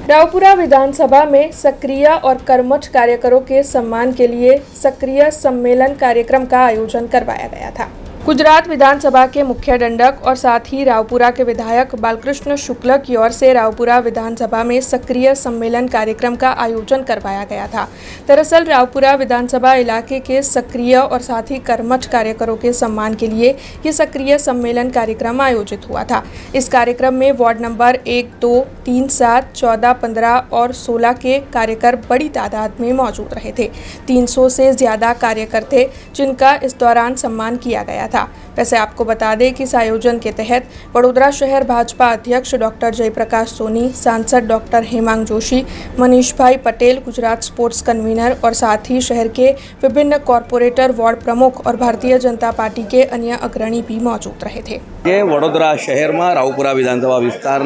रावपुरा विधानसभा में सक्रिय और कर्मठ कार्यकरों के सम्मान के लिए सक्रिय सम्मेलन कार्यक्रम का आयोजन करवाया गया था। गुजरात विधानसभा के मुख्य दंडक और साथ ही रावपुरा के विधायक बालकृष्ण शुक्ल की ओर से रावपुरा विधानसभा में सक्रिय सम्मेलन कार्यक्रम का आयोजन करवाया गया था। दरअसल रावपुरा विधानसभा इलाके के सक्रिय और साथ ही कर्मठ कार्यकरों के सम्मान के लिए ये सक्रिय सम्मेलन कार्यक्रम आयोजित हुआ था। इस कार्यक्रम में वार्ड नंबर 1, 2, 3, 7, 14, 15 और 16 के कार्यकर बड़ी तादाद में मौजूद रहे थे। 300 से ज्यादा कार्यकर थे जिनका इस दौरान सम्मान किया गया था। वैसे आपको बता दें कि इस आयोजन के तहत वडोदरा शहर भाजपा अध्यक्ष डॉक्टर जयप्रकाश सोनी, सांसद डॉक्टर हेमांग जोशी, मनीष भाई पटेल, गुजरात स्पोर्ट्स कन्वीनर और साथ ही शहर के विभिन्न कॉर्पोरेटर, वार्ड प्रमुख और भारतीय जनता पार्टी के अन्य अग्रणी भी मौजूद रहे थे। वडोदरा शहर में रावपुरा विधानसभा विस्तार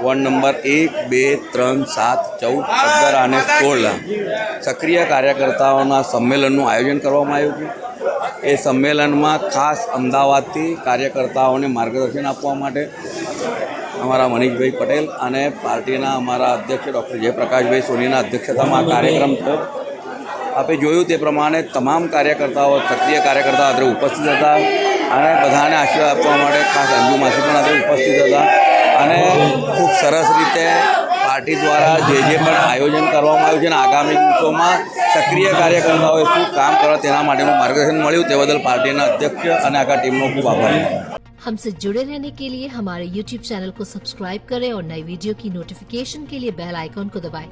वार्ड नंबर 1, 2, 3, 7, 14, 15 અને 16 सक्रिय कार्यकर्ताओं सम्मेलन आयोजन करवामां आव्युं छे। ए सम्मेलन में खास अमदावादथी कार्यकर्ताओं मार्गदर्शन आपवा माटे अमरा मनीष भाई पटेल और पार्टीना अमरा अध्यक्ष डॉक्टर जयप्रकाश भाई सोनीना अध्यक्षता में कार्यक्रम थयो। आपे जोयुं ते प्रमाणे तमाम कार्यकर्ताओं सक्रिय कार्यकर्ता अत्रे उपस्थित था और बधाने आशीर्वाद आपवा माटे खास अंजू मासी पण अत्रे उपस्थित था और खूब सरस रीते पार्टी द्वारा जे पण आयोजन करवामां आव्युं छे आगामी दिवसों में सक्रिय कार्यकर्ताओं शू काम करे तेना माटेनुं मार्गदर्शन मळ्युं ते बदल पार्टीना अध्यक्ष और आखा टीमनो खूब आभार। हमसे जुड़े रहने के लिए हमारे YouTube चैनल को सब्सक्राइब करें और नई वीडियो की नोटिफिकेशन के लिए बेल आइकॉन को दबाएं।